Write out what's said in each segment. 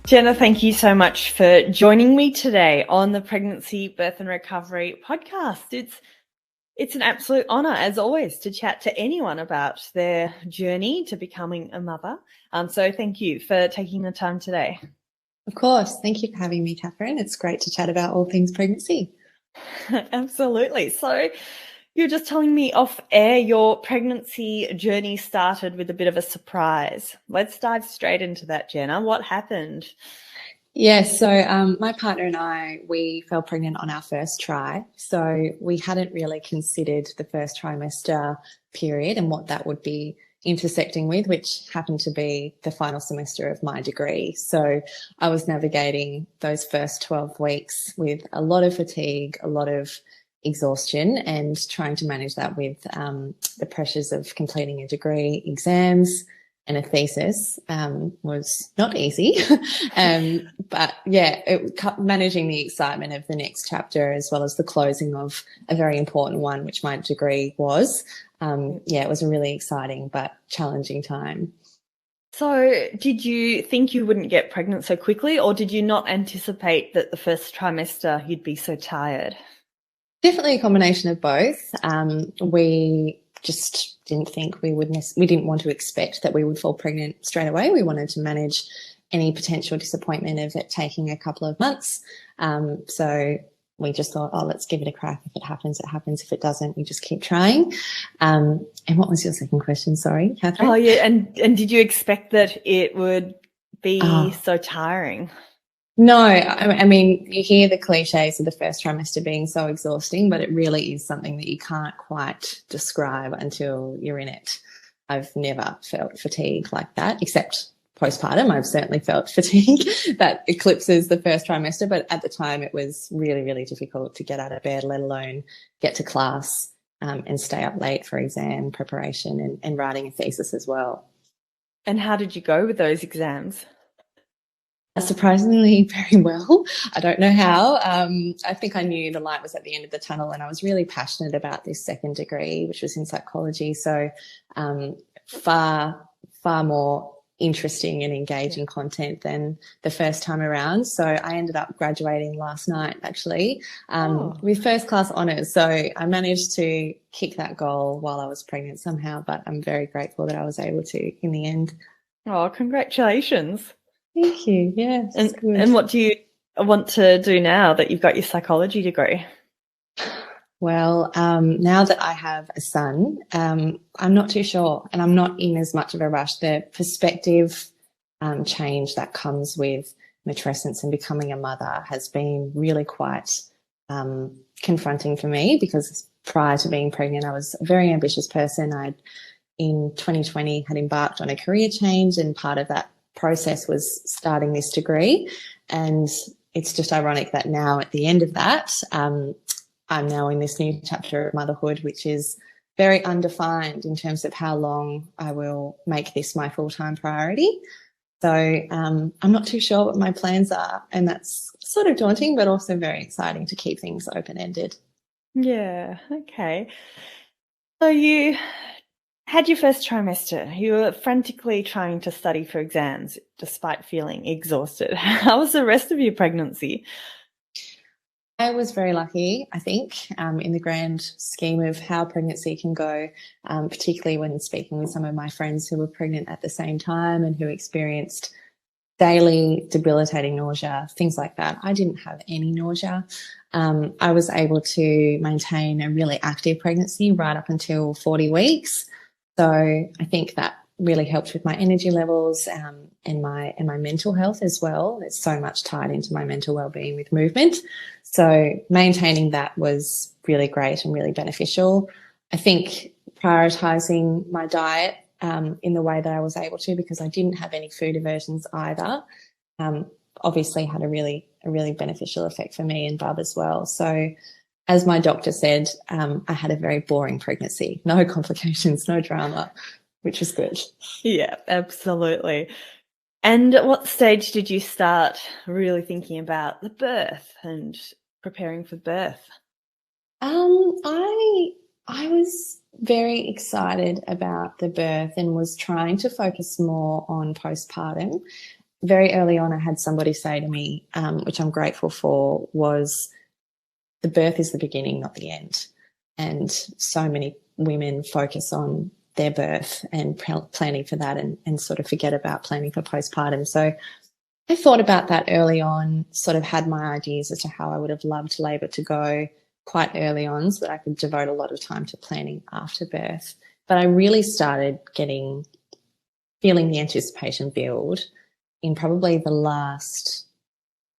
Jenna, thank you so much for joining me today on the Pregnancy, Birth and Recovery podcast. It's an absolute honour, as always, to chat to anyone about their journey to becoming a mother. So thank you for taking the time today. Of course. Thank you for having me, Catherine. It's great to chat about all things pregnancy. Absolutely. So you're just telling me off air your pregnancy journey started with a bit of a surprise. Let's dive straight into that, Jenna. What happened? Yes, so my partner and I, we fell pregnant on our first try. So we hadn't really considered the first trimester period and what that would be intersecting with, which happened to be the final semester of my degree. So I was navigating those first 12 weeks with a lot of fatigue, a lot of exhaustion, and trying to manage that with the pressures of completing a degree, exams, and a thesis was not easy. But yeah, managing the excitement of the next chapter as well as the closing of a very important one, which my degree was. It was a really exciting but challenging time. So did you think you wouldn't get pregnant so quickly, or did you not anticipate that the first trimester you'd be so tired? Definitely a combination of both. We just didn't think we didn't want to expect that we would fall pregnant straight away. We wanted to manage any potential disappointment of it taking a couple of months. So we just thought, let's give it a crack. If it happens, it happens. If it doesn't, we just keep trying. And what was your second question? Sorry, Catherine. Oh, yeah. And did you expect that it would be so tiring? No, I mean, you hear the cliches of the first trimester being so exhausting, but it really is something that you can't quite describe until you're in it. I've never felt fatigue like that, except postpartum. I've certainly felt fatigue that eclipses the first trimester, but at the time it was really, really difficult to get out of bed, let alone get to class and stay up late for exam preparation and writing a thesis as well. And how did you go with those exams? Surprisingly, very well. I don't know how. I think I knew the light was at the end of the tunnel, and I was really passionate about this second degree, which was in psychology. So far more interesting and engaging content than the first time around. So I ended up graduating last night, actually, with first class honours. So I managed to kick that goal while I was pregnant somehow, but I'm very grateful that I was able to in the end. Oh, congratulations. Thank you. Yes. And what do you want to do now that you've got your psychology degree? Well, now that I have a son, I'm not too sure, and I'm not in as much of a rush. The perspective change that comes with matrescence and becoming a mother has been really quite confronting for me, because prior to being pregnant, I was a very ambitious person. In 2020 had embarked on a career change, and part of that process was starting this degree. And it's just ironic that now at the end of that, I'm now in this new chapter of motherhood, which is very undefined in terms of how long I will make this my full-time priority. So I'm not too sure what my plans are, and that's sort of daunting, but also very exciting to keep things open-ended. Yeah, okay. So you had your first trimester. You were frantically trying to study for exams despite feeling exhausted. How was the rest of your pregnancy? I was very lucky, I think, in the grand scheme of how pregnancy can go, particularly when speaking with some of my friends who were pregnant at the same time and who experienced daily debilitating nausea, things like that. I didn't have any nausea. I was able to maintain a really active pregnancy right up until 40 weeks. So I think that really helped with my energy levels and my mental health as well. It's so much tied into my mental well-being with movement. So maintaining that was really great and really beneficial. I think prioritising my diet in the way that I was able to, because I didn't have any food aversions either, obviously had a really beneficial effect for me and Bub as well. So as my doctor said, I had a very boring pregnancy, no complications, no drama, which was good. Yeah, absolutely. And at what stage did you start really thinking about the birth and preparing for birth? I was very excited about the birth and was trying to focus more on postpartum. very early on, I had somebody say to me, which I'm grateful for, was the birth is the beginning, not the end. And so many women focus on their birth and planning for that and sort of forget about planning for postpartum. So I thought about that early on, sort of had my ideas as to how I would have loved labour to go quite early on so that I could devote a lot of time to planning after birth. But I really started feeling the anticipation build in probably the last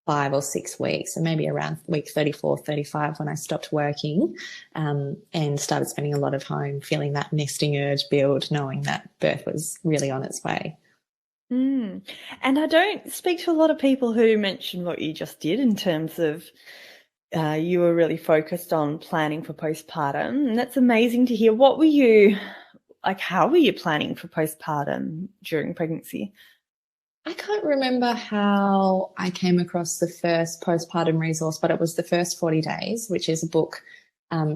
5 or 6 weeks, and maybe around week 34, 35 when I stopped working and started spending a lot of time feeling that nesting urge build, knowing that birth was really on its way. And I don't speak to a lot of people who mention what you just did in terms of you were really focused on planning for postpartum, and that's amazing to hear. What were you like? How were you planning for postpartum during pregnancy? I can't remember how I came across the first postpartum resource, but it was The First 40 Days, which is a book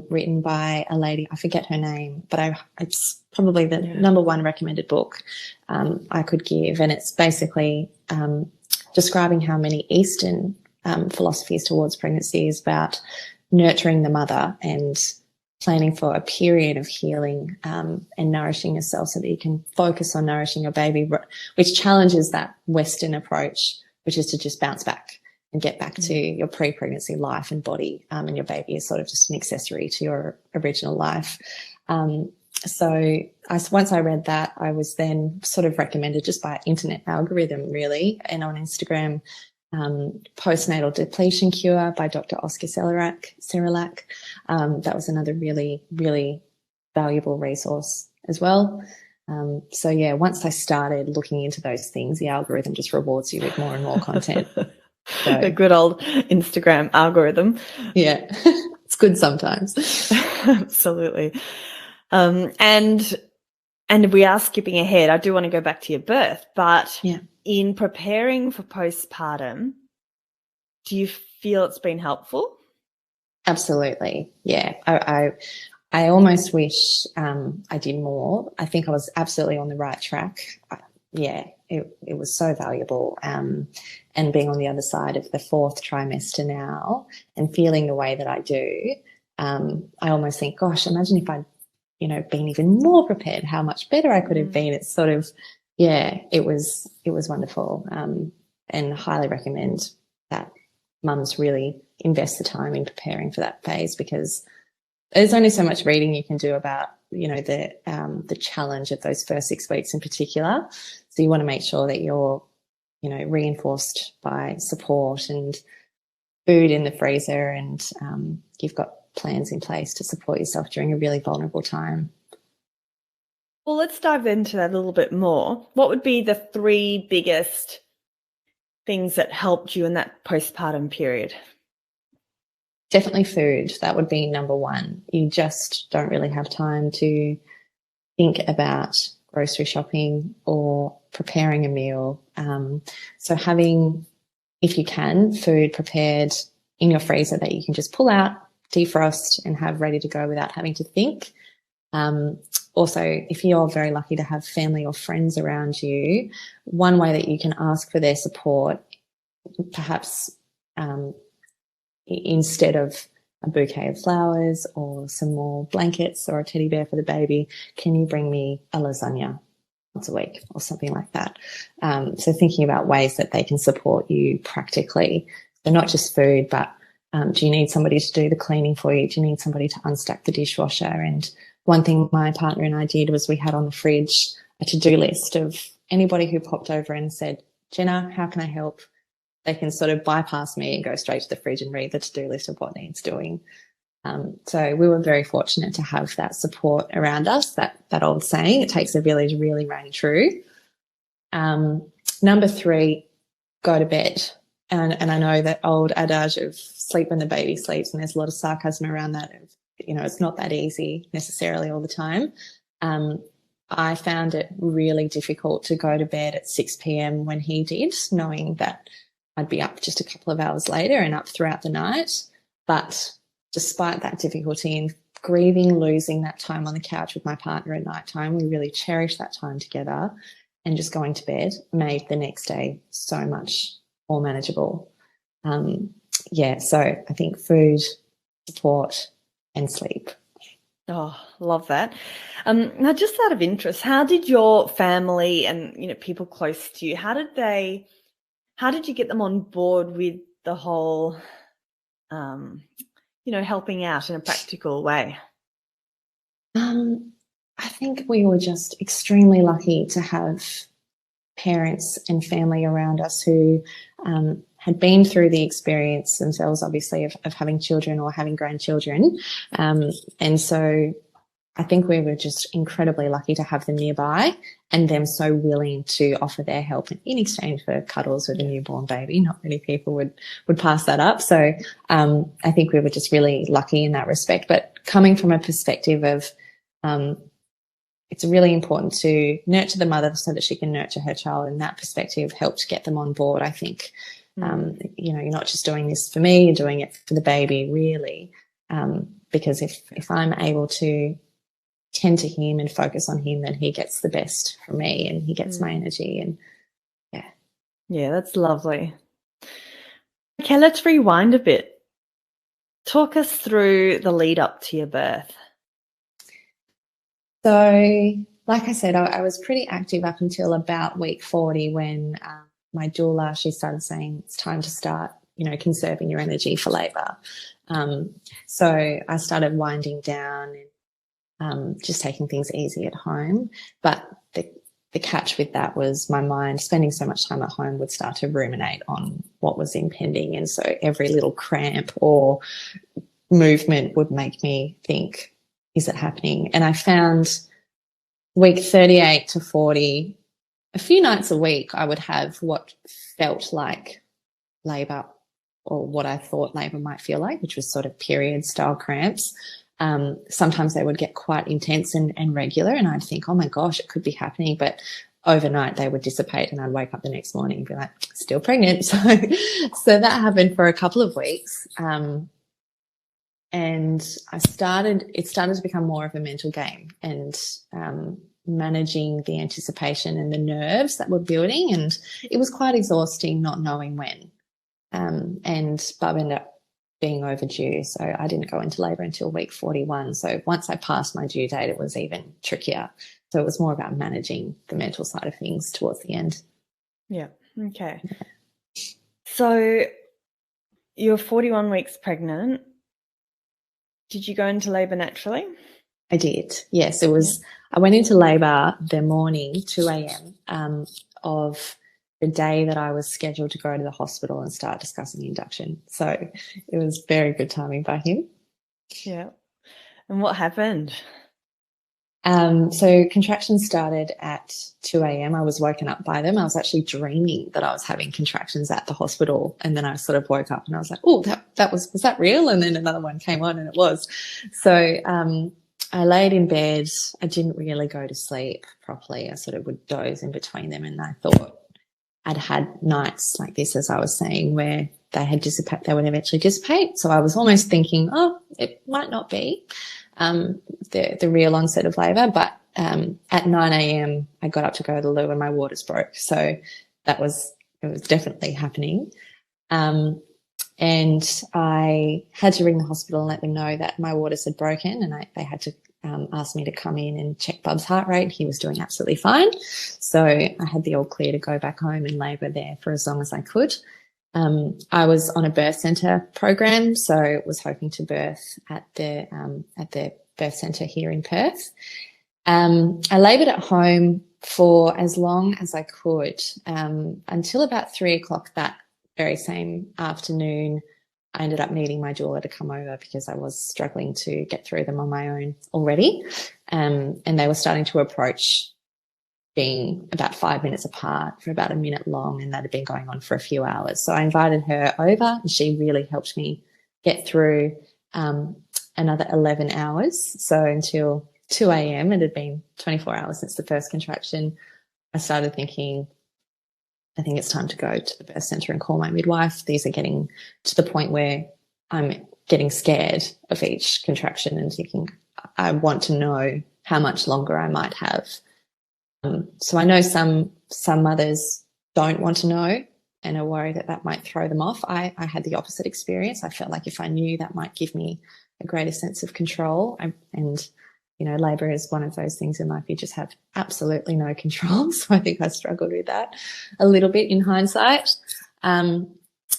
written by a lady, I forget her name, but it's probably the number one recommended book I could give. And it's basically describing how many Eastern philosophies towards pregnancy is about nurturing the mother and planning for a period of healing and nourishing yourself so that you can focus on nourishing your baby, which challenges that Western approach, which is to just bounce back and get back to your pre-pregnancy life and body, and your baby is sort of just an accessory to your original life. So once I read that, I was then sort of recommended just by internet algorithm, really, and on Instagram, Postnatal Depletion Cure by Dr. Oscar Serelak. That was another really, really valuable resource as well. So yeah, once I started looking into those things, the algorithm just rewards you with more and more content. So, the good old Instagram algorithm. Yeah, it's good sometimes. Absolutely. And we are skipping ahead. I do want to go back to your birth, but in preparing for postpartum, do you feel it's been helpful? Absolutely. Yeah. I almost wish I did more. I think I was absolutely on the right track. It was so valuable. And being on the other side of the 4th trimester now and feeling the way that I do, I almost think, gosh, imagine if I'd, been even more prepared, how much better I could have been. It's sort of, it was wonderful. And highly recommend that mums really invest the time in preparing for that phase, because there's only so much reading you can do about, the challenge of those first 6 weeks in particular. So you want to make sure that you're, reinforced by support and food in the freezer, and you've got plans in place to support yourself during a really vulnerable time. Well, let's dive into that a little bit more. What would be the 3 biggest things that helped you in that postpartum period? Definitely food. That would be number one. You just don't really have time to think about grocery shopping or preparing a meal. So having, if you can, food prepared in your freezer that you can just pull out, defrost and have ready to go without having to think. Also, if you're very lucky to have family or friends around you, one way that you can ask for their support, perhaps instead of a bouquet of flowers or some more blankets or a teddy bear for the baby, can you bring me a lasagna once a week or something like that? So thinking about ways that they can support you practically. So not just food, but do you need somebody to do the cleaning for you? Do you need somebody to unstack the dishwasher? And one thing my partner and I did was we had on the fridge a to-do list of anybody who popped over and said, Jenna, how can I help? They can sort of bypass me and go straight to the fridge and read the to-do list of what needs doing. So we were very fortunate to have that support around us, that old saying, it takes a village, really rang true. Number 3, go to bed. And I know that old adage of sleep when the baby sleeps, and there's a lot of sarcasm around that. It's not that easy necessarily all the time. I found it really difficult to go to bed at 6 p.m. when he did, knowing that I'd be up just a couple of hours later and up throughout the night. But despite that difficulty in grieving losing that time on the couch with my partner at night time, we really cherished that time together and just going to bed made the next day so much more manageable. So I think food, support, and sleep. Oh, love that. Now, just out of interest, how did your family and people close to you, how did you get them on board with the whole, helping out in a practical way? I think we were just extremely lucky to have parents and family around us who had been through the experience themselves, obviously, of having children or having grandchildren. And so I think we were just incredibly lucky to have them nearby and them so willing to offer their help in exchange for cuddles with a newborn baby. Not many people would pass that up. So I think we were just really lucky in that respect. But coming from a perspective of it's really important to nurture the mother so that she can nurture her child, and that perspective helped get them on board, I think. You're not just doing this for me, you're doing it for the baby, really. Because if I'm able to tend to him and focus on him, then he gets the best from me and he gets my energy. And yeah, that's lovely. Okay, let's rewind a bit. Talk us through the lead up to your birth. So, like I said, I was pretty active up until about week 40 when my doula, she started saying it's time to start, conserving your energy for labour. So I started winding down and just taking things easy at home. But the catch with that was my mind, spending so much time at home, would start to ruminate on what was impending. And so every little cramp or movement would make me think, is it happening? And I found week 38 to 40, a few nights a week, I would have what felt like labour, or what I thought labour might feel like, which was sort of period-style cramps. Sometimes they would get quite intense and regular, and I'd think, oh, my gosh, it could be happening. But overnight they would dissipate, and I'd wake up the next morning and be like, still pregnant. So that happened for a couple of weeks. And it started to become more of a mental game, and managing the anticipation and the nerves that were building. And it was quite exhausting not knowing when. And Bub ended up being overdue, so I didn't go into labour until week 41. So once I passed my due date, it was even trickier. So it was more about managing the mental side of things towards the end. Yeah. Okay. So you're 41 weeks pregnant. Did you go into labour naturally? I did. Yes, it was. I went into labour the morning, 2 a.m. Of the day that I was scheduled to go to the hospital and start discussing induction. So it was very good timing by him. Yeah. And what happened? So contractions started at 2 a.m. I was woken up by them. I was actually dreaming that I was having contractions at the hospital, and then I sort of woke up and I was like, oh, was that real? And then another one came on, and it was. So I laid in bed. I didn't really go to sleep properly. I sort of would doze in between them, and I thought I'd had nights like this, as I was saying, where they would eventually dissipate. So I was almost thinking, oh, it might not be the real onset of labour. But at 9 a.m. I got up to go to the loo and my waters broke. So it was definitely happening. And I had to ring the hospital and let them know that my waters had broken, and they had to ask me to come in and check Bub's heart rate. He was doing absolutely fine. So I had the all clear to go back home and labour there for as long as I could. I was on a birth centre program, so was hoping to birth at the birth centre here in Perth. I laboured at home for as long as I could, until about 3 o'clock that very same afternoon. I ended up needing my doula to come over because I was struggling to get through them on my own already. And they were starting to approach being about 5 minutes apart for about a minute long, and that had been going on for a few hours. So I invited her over, and she really helped me get through another 11 hours. So until 2 a.m., it had been 24 hours since the first contraction, I started thinking, I think it's time to go to the birth centre and call my midwife. These are getting to the point where I'm getting scared of each contraction and thinking, I want to know how much longer I might have. So I know some mothers don't want to know and are worried that that might throw them off. I had the opposite experience. I felt like if I knew, that might give me a greater sense of control. And, you know, labour is one of those things in life you just have absolutely no control. So I think I struggled with that a little bit in hindsight.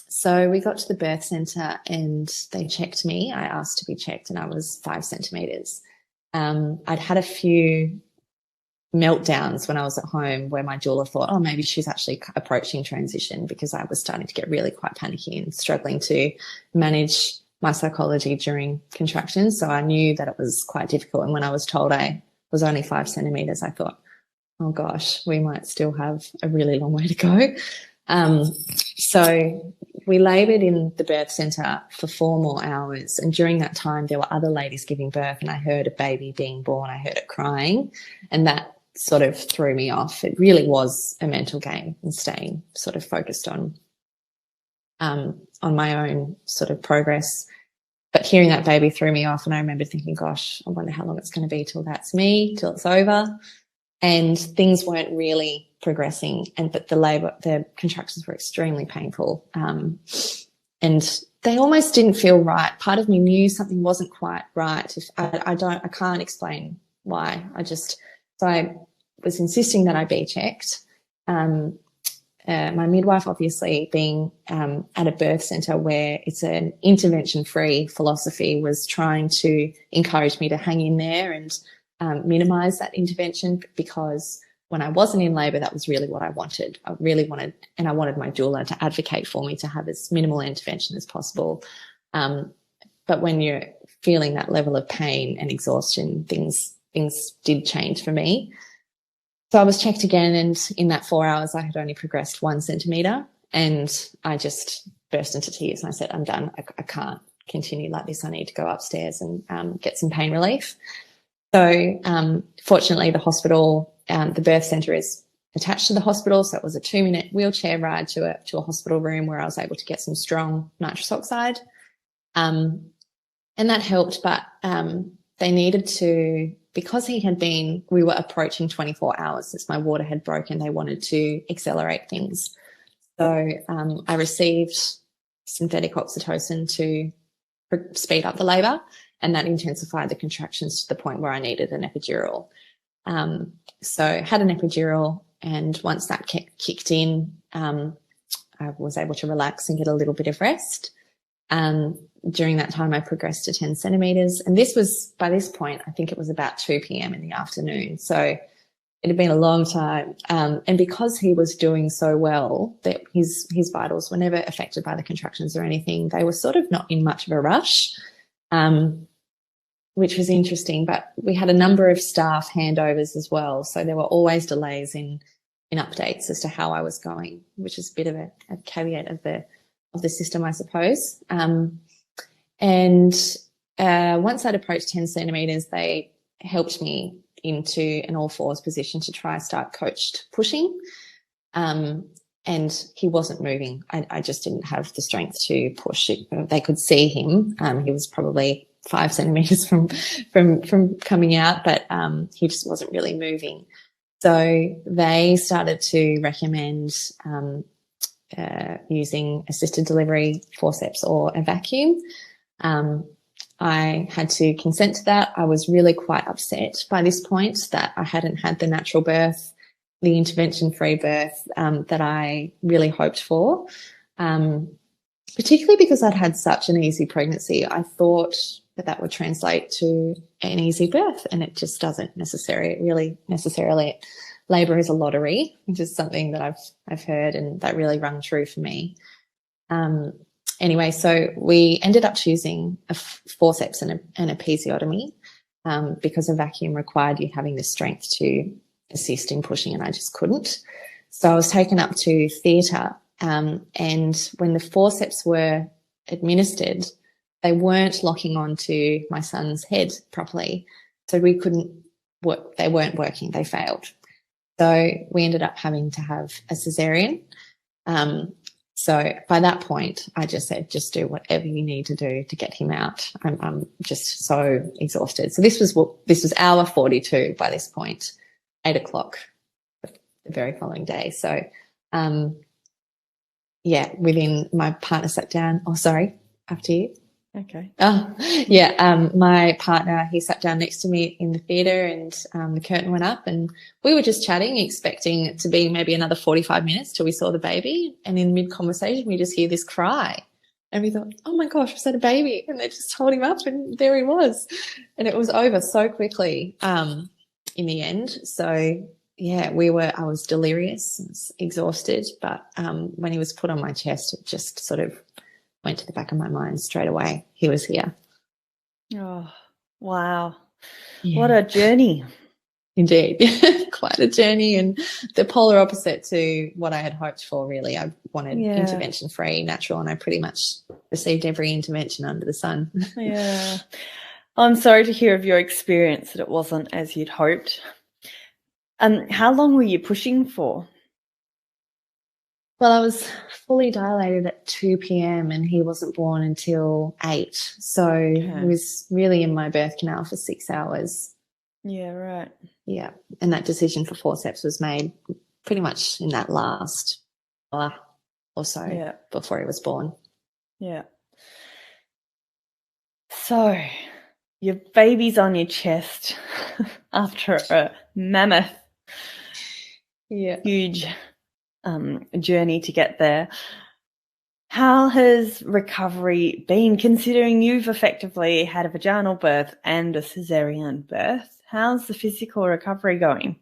So we got to the birth centre and they checked me. I asked to be checked and I was 5 centimetres. I'd had a few meltdowns when I was at home where my doula thought, oh, maybe she's actually approaching transition, because I was starting to get really quite panicky and struggling to manage my psychology during contractions. So I knew that it was quite difficult. And when I was told I was only 5 centimetres, I thought, oh gosh, we might still have a really long way to go. So we laboured in the birth centre for 4 more hours. And during that time, there were other ladies giving birth and I heard a baby being born. I heard it crying, and that sort of threw me off. It really was a mental game, and staying sort of focused on my own sort of progress. But hearing that baby threw me off, and I remember thinking, gosh, I wonder how long it's going to be till that's me, till it's over. And things weren't really progressing, but the contractions were extremely painful, and they almost didn't feel right. Part of me knew something wasn't quite right. I can't explain why. So I was insisting that I be checked. My midwife, obviously being at a birth centre where it's an intervention-free philosophy, was trying to encourage me to hang in there and minimise that intervention, because when I wasn't in labour, that was really what I wanted. I wanted my doula to advocate for me to have as minimal intervention as possible. But when you're feeling that level of pain and exhaustion, things did change for me. So I was checked again, and in that 4 hours, I had only progressed 1 centimetre, and I just burst into tears and I said, I'm done. I can't continue like this. I need to go upstairs and get some pain relief. So fortunately, the hospital, the birth centre is attached to the hospital, so it was a 2-minute wheelchair ride to a hospital room where I was able to get some strong nitrous oxide, and that helped. But they needed to, because we were approaching 24 hours since my water had broken, they wanted to accelerate things. So I received synthetic oxytocin to speed up the labour, and that intensified the contractions to the point where I needed an epidural. So had an epidural, and once that kicked in, I was able to relax and get a little bit of rest. During that time, I progressed to 10 centimetres, and this was, by this point, I think it was about 2 p.m. in the afternoon. So it had been a long time. And because he was doing so well, that his vitals were never affected by the contractions or anything, they were sort of not in much of a rush, which was interesting. But we had a number of staff handovers as well, so there were always delays in updates as to how I was going, which is a bit of a caveat of the system, I suppose. And once I'd approached 10 centimetres, they helped me into an all-fours position to try start coached pushing. And he wasn't moving. I just didn't have the strength to push. They could see him. He was probably 5 centimetres from coming out, but he just wasn't really moving. So they started to recommend using assisted delivery, forceps, or a vacuum. I had to consent to that. I was really quite upset by this point that I hadn't had the natural birth, the intervention-free birth that I really hoped for, particularly because I'd had such an easy pregnancy. I thought that would translate to an easy birth, and it just doesn't necessarily. Labour is a lottery, which is something that I've heard, and that really rung true for me. Anyway, so we ended up choosing a forceps and an episiotomy because a vacuum required you having the strength to assist in pushing, and I just couldn't. So I was taken up to theatre, and when the forceps were administered, they weren't locking onto my son's head properly, so we couldn't work. They weren't working. They failed. So we ended up having to have a caesarean. So by that point, I just said, just do whatever you need to do to get him out. I'm just so exhausted. So this was hour 42 by this point, 8 o'clock the very following day. So, within my partner sat down. Oh, sorry, after you. Okay. Oh, yeah. My partner, he sat down next to me in the theatre, and the curtain went up, and we were just chatting, expecting it to be maybe another 45 minutes till we saw the baby. And in mid-conversation, we just hear this cry. And we thought, oh, my gosh, was that a baby? And they just told him up, and there he was. And it was over so quickly in the end. So, yeah, I was delirious, exhausted. But when he was put on my chest, it just sort of went to the back of my mind straight away. He was here. Oh, wow. Yeah. What a journey. Indeed. Quite a journey, and the polar opposite to what I had hoped for, really. I wanted intervention-free, natural, and I pretty much received every intervention under the sun. Yeah. I'm sorry to hear of your experience, that it wasn't as you'd hoped. How long were you pushing for? Well, I was fully dilated at 2 p.m. and he wasn't born until 8. So he was really in my birth canal for 6 hours. Yeah, right. Yeah. And that decision for forceps was made pretty much in that last hour or so before he was born. Yeah. So your baby's on your chest after a mammoth, huge journey to get there. How has recovery been, considering you've effectively had a vaginal birth and a caesarean birth? How's the physical recovery going?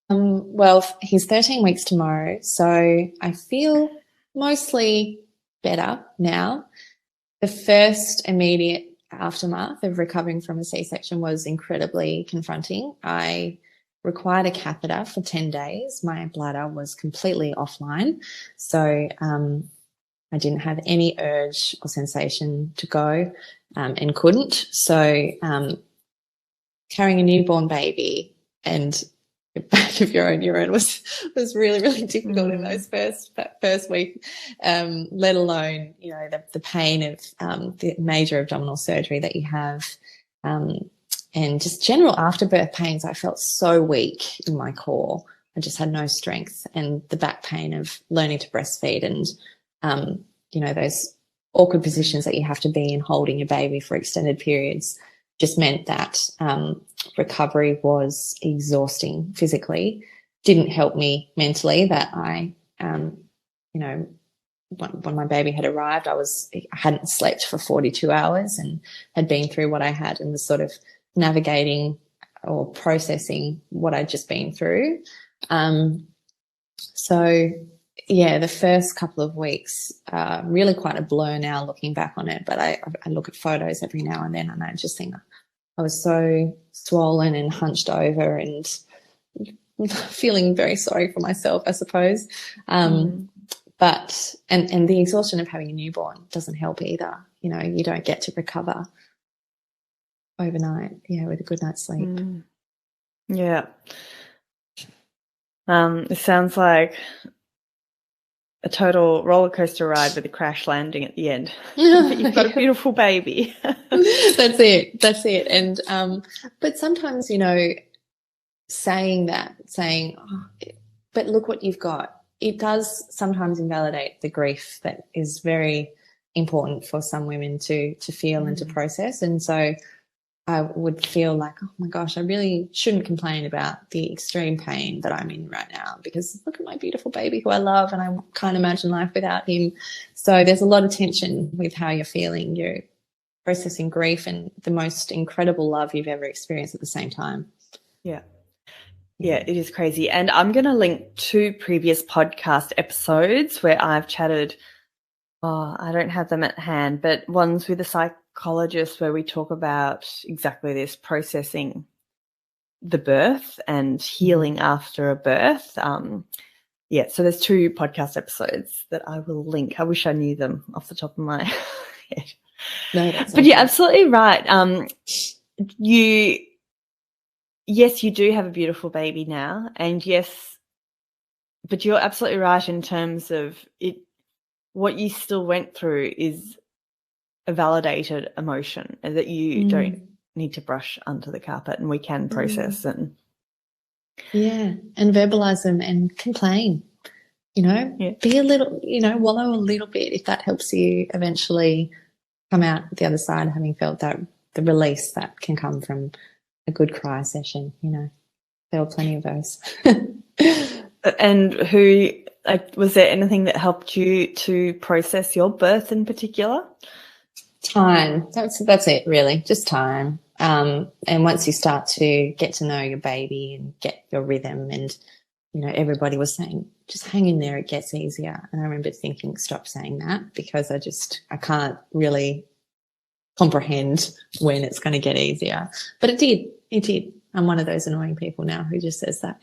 Well, he's 13 weeks tomorrow, so I feel mostly better now. The first immediate aftermath of recovering from a C-section was incredibly confronting. I required a catheter for 10 days. My bladder was completely offline, so I didn't have any urge or sensation to go and couldn't. So carrying a newborn baby and the back of your own urine was really, really difficult in those first week, let alone, you know, the pain of the major abdominal surgery that you have, and just general afterbirth pains. I felt so weak in my core. I just had no strength, and the back pain of learning to breastfeed and, you know, those awkward positions that you have to be in holding your baby for extended periods just meant that recovery was exhausting physically. Didn't help me mentally that I, you know, when my baby had arrived, I hadn't slept for 42 hours and had been through what I had and was sort of navigating or processing what I'd just been through. So, yeah, the first couple of weeks, really quite a blur now looking back on it, but I look at photos every now and then and I just think I was so swollen and hunched over and feeling very sorry for myself, I suppose. But and the exhaustion of having a newborn doesn't help either. You know, you don't get to recover overnight, with a good night's sleep. Yeah. It sounds like a total roller coaster ride with a crash landing at the end. But you've got a beautiful baby. That's it. And but sometimes, saying, oh, but look what you've got, it does sometimes invalidate the grief that is very important for some women to feel and to process. And so I would feel like, oh my gosh, I really shouldn't complain about the extreme pain that I'm in right now, because look at my beautiful baby who I love and I can't imagine life without him. So there's a lot of tension with how you're feeling. You're processing grief and the most incredible love you've ever experienced at the same time. Yeah, it is crazy. And I'm going to link 2 previous podcast episodes where I've chatted, I don't have them at hand, but one's with a psychologist where we talk about exactly this, processing the birth and healing after a birth. So there's 2 podcast episodes that I will link. I wish I knew them off the top of my head. No, that's but okay. You're absolutely right. Yes, you do have a beautiful baby now, and yes, but you're absolutely right in terms of it. What you still went through is a validated emotion that you don't need to brush under the carpet, and we can process. And Yeah, and verbalize them and complain, Yeah. be a little, wallow a little bit if that helps you eventually come out the other side having felt that the release that can come from a good cry session, there were plenty of those. And who, like, was there anything that helped you to process your birth in particular? Time. That's it, really. Just time. And once you start to get to know your baby and get your rhythm, and everybody was saying, just hang in there, it gets easier. And I remember thinking, stop saying that, because I can't really comprehend when it's going to get easier. But it did. It did. I'm one of those annoying people now who just says that.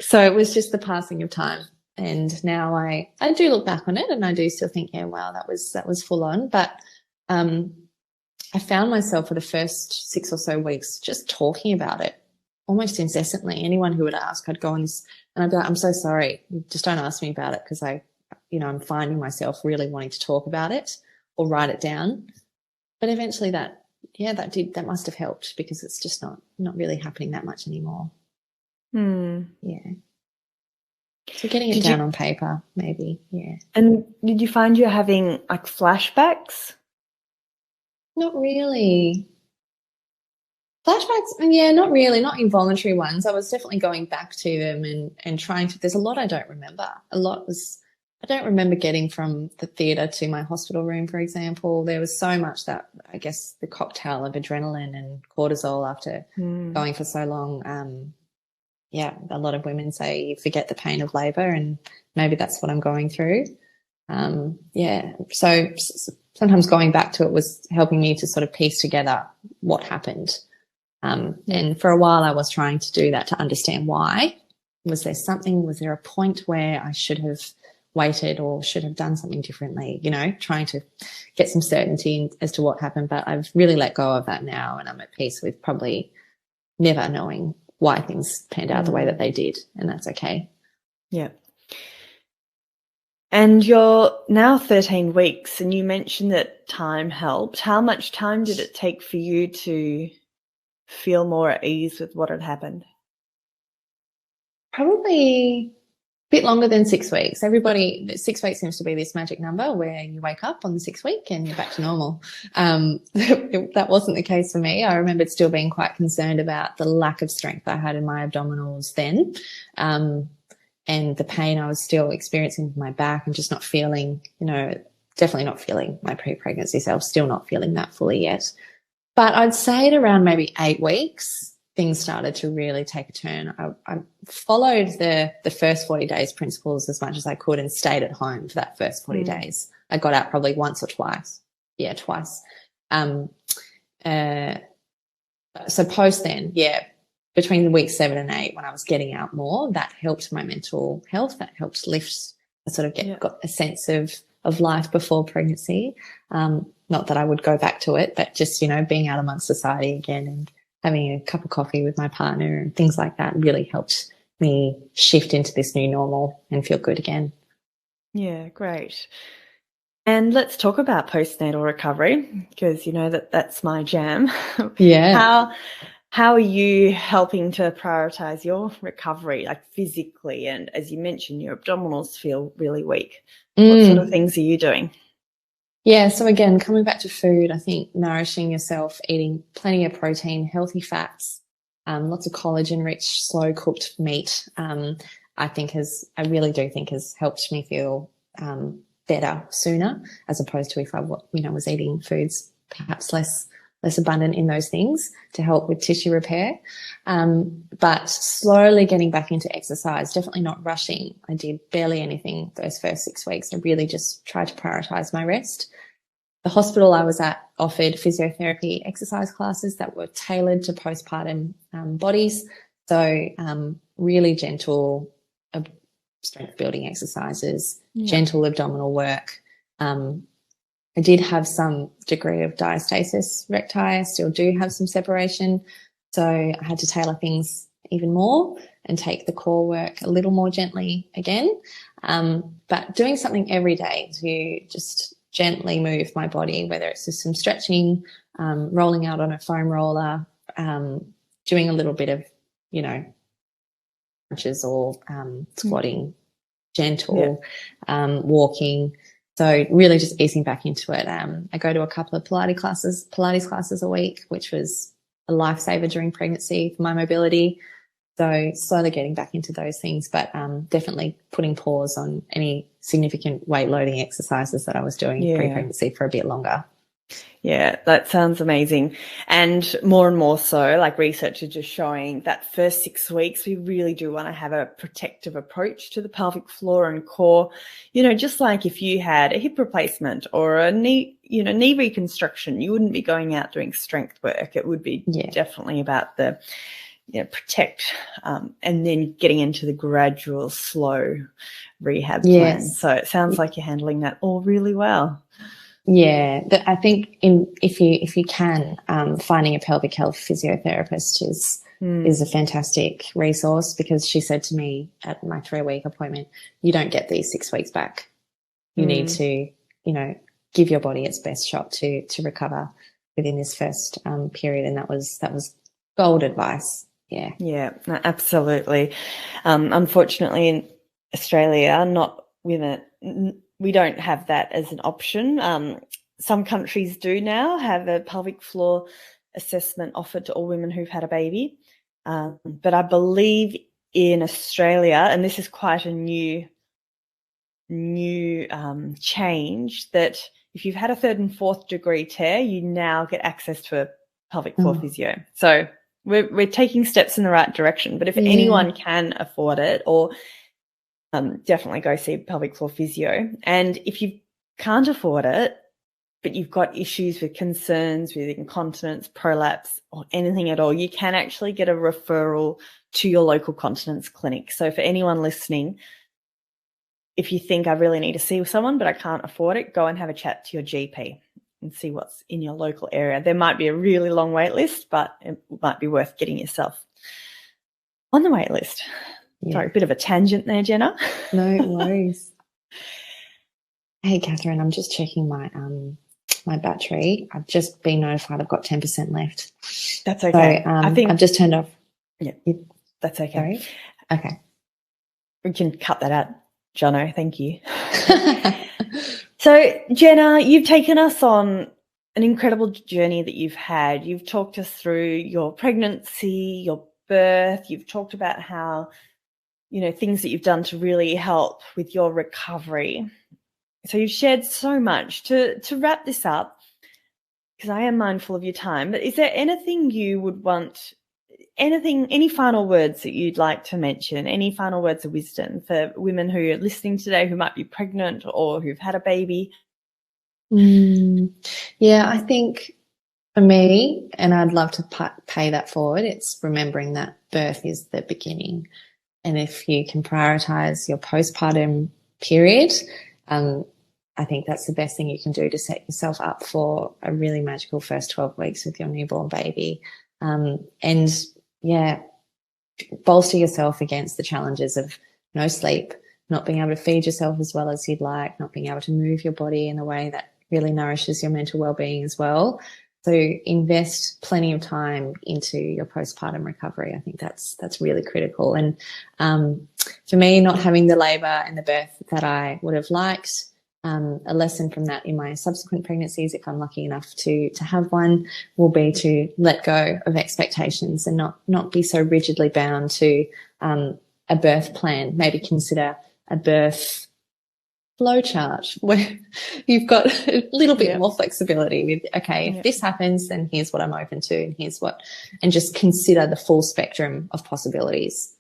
So it was just the passing of time. And now I do look back on it, and I do still think, yeah, wow, that was full on. But I found myself for the first 6 or so weeks just talking about it almost incessantly. Anyone who would ask, I'd go on this, and I'd be like, I'm so sorry, just don't ask me about it, because I'm finding myself really wanting to talk about it or write it down. But eventually that must have helped, because it's just not really happening that much anymore. Yeah. So getting it down on paper, maybe, yeah. And did you find you're having like flashbacks? Not really. Flashbacks, yeah, not really, not involuntary ones. I was definitely going back to them and trying to, there's a lot I don't remember. I don't remember getting from the theatre to my hospital room, for example. There was so much that, I guess, the cocktail of adrenaline and cortisol after going for so long. Yeah, a lot of women say you forget the pain of labour, and maybe that's what I'm going through. Yeah, so sometimes going back to it was helping me to sort of piece together what happened. And for a while I was trying to do that, to understand why. Was there a point where I should have waited or should have done something differently, trying to get some certainty as to what happened. But I've really let go of that now, and I'm at peace with probably never knowing why things panned out the way that they did, and that's okay. Yeah. And you're now 13 weeks, and you mentioned that time helped. How much time did it take for you to feel more at ease with what had happened? Probably a bit longer than 6 weeks. 6 weeks seems to be this magic number where you wake up on the 6th week and you're back to normal. That wasn't the case for me. I remembered still being quite concerned about the lack of strength I had in my abdominals then, and the pain I was still experiencing with my back, and just not feeling, definitely not feeling my pre-pregnancy self, still not feeling that fully yet. But I'd say at around maybe 8 weeks, things started to really take a turn. I followed the first 40 days principles as much as I could, and stayed at home for that first 40 days. I got out probably once or twice. Yeah, twice. So post then, between week 7 and 8, when I was getting out more, that helped my mental health. That helped lift, got a sense of life before pregnancy. Not that I would go back to it, but just, being out amongst society again and having a cup of coffee with my partner and things like that really helped me shift into this new normal and feel good again. Yeah, great. And let's talk about postnatal recovery, because that's my jam. Yeah. How are you helping to prioritize your recovery, like physically? And as you mentioned, your abdominals feel really weak. What sort of things are you doing? Yeah, so again, coming back to food, I think nourishing yourself, eating plenty of protein, healthy fats, lots of collagen-rich, slow-cooked meat, I really do think has helped me feel better sooner, as opposed to if I was eating foods perhaps less abundant in those things to help with tissue repair. But slowly getting back into exercise, definitely not rushing. I did barely anything those first 6 weeks. I really just tried to prioritize my rest. The hospital I was at offered physiotherapy exercise classes that were tailored to postpartum bodies. So really gentle strength building exercises, gentle abdominal work. I did have some degree of diastasis recti. I still do have some separation. So I had to tailor things even more and take the core work a little more gently again. But doing something every day to just gently move my body, whether it's just some stretching, rolling out on a foam roller, doing a little bit of crunches or squatting, gentle, walking. So really just easing back into it. I go to a couple of Pilates classes a week, which was a lifesaver during pregnancy for my mobility. So slowly getting back into those things, but definitely putting pause on any significant weight loading exercises that I was doing pre-pregnancy for a bit longer. Yeah, that sounds amazing. And more so, like research is just showing that first 6 weeks, we really do want to have a protective approach to the pelvic floor and core. Just like if you had a hip replacement or a knee reconstruction, you wouldn't be going out doing strength work. It would be definitely about the protect and then getting into the gradual, slow rehab plan. So it sounds like you're handling that all really well. Yeah, I think if you can, finding a pelvic health physiotherapist is a fantastic resource, because she said to me at my 3-week appointment, you don't get these 6 weeks back. You need to, give your body its best shot to recover within this first period, and that was gold advice. Yeah, absolutely. Unfortunately, in Australia, not women. We don't have that as an option. Some countries do now have a pelvic floor assessment offered to all women who've had a baby. But I believe in Australia, and this is quite a new change, that if you've had a 3rd and 4th degree tear, you now get access to a pelvic floor physio. So we're taking steps in the right direction. But if anyone can afford it, or definitely go see a pelvic floor physio. And if you can't afford it, but you've got issues with concerns with incontinence, prolapse, or anything at all, you can actually get a referral to your local continence clinic. So for anyone listening, if you think I really need to see someone but I can't afford it, go and have a chat to your GP and see what's in your local area. There might be a really long wait list, but it might be worth getting yourself on the wait list. Sorry, a bit of a tangent there, Jenna. No worries. Hey, Catherine, I'm just checking my my battery. I've just been notified I've got 10% left. That's okay. So I think I've just turned off. Yeah, that's okay. Sorry? Okay. We can cut that out, Jono. Thank you. So, Jenna, you've taken us on an incredible journey that you've had. You've talked us through your pregnancy, your birth. You've talked about how, things that you've done to really help with your recovery. So you've shared so much. To wrap this up, because I am mindful of your time, but is there anything you would want, any final words that you'd like to mention, any final words of wisdom for women who are listening today who might be pregnant or who've had a baby? Yeah, I think for me, and I'd love to pay that forward, it's remembering that birth is the beginning. And if you can prioritize your postpartum period, I think that's the best thing you can do to set yourself up for a really magical first 12 weeks with your newborn baby. And bolster yourself against the challenges of no sleep, not being able to feed yourself as well as you'd like, not being able to move your body in a way that really nourishes your mental well-being as well. So invest plenty of time into your postpartum recovery. I think that's really critical. And for me, not having the labour and the birth that I would have liked, a lesson from that in my subsequent pregnancies, if I'm lucky enough to have one, will be to let go of expectations and not be so rigidly bound to a birth plan. Maybe consider a birth flowchart where you've got a little bit more flexibility with, okay, if this happens, then here's what I'm open to, and and just consider the full spectrum of possibilities.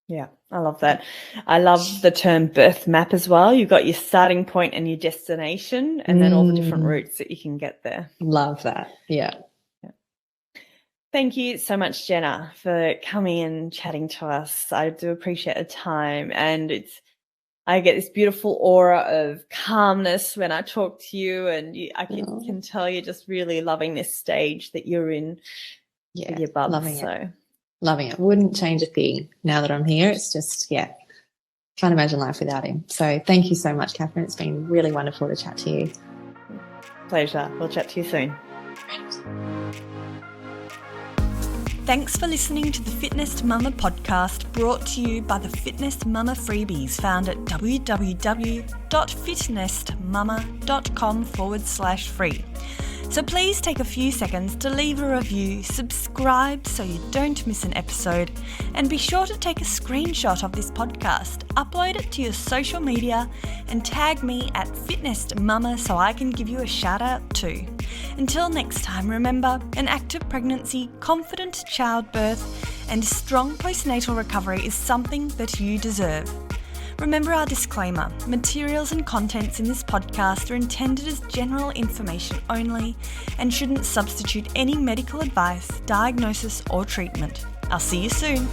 Yeah, I love that. I love the term birth map as well. You've got your starting point and your destination, and then all the different routes that you can get there. Love that. Yeah. Thank you so much, Jenna, for coming and chatting to us. I do appreciate the time, and I get this beautiful aura of calmness when I talk to you, and I can tell you're just really loving this stage that you're in with your bub. Loving it. Wouldn't change a thing now that I'm here. It's just, can't imagine life without him. So thank you so much, Catherine. It's been really wonderful to chat to you. Pleasure. We'll chat to you soon. Thanks for listening to the Fitness Mama podcast, brought to you by the Fitness Mama freebies found at www.fitnessmama.com/free. So please take a few seconds to leave a review, subscribe so you don't miss an episode, and be sure to take a screenshot of this podcast, upload it to your social media, and tag me at Fitness Mama so I can give you a shout out too. Until next time, remember, an active pregnancy, confident childbirth, and strong postnatal recovery is something that you deserve. Remember our disclaimer: materials and contents in this podcast are intended as general information only and shouldn't substitute any medical advice, diagnosis, or treatment. I'll see you soon.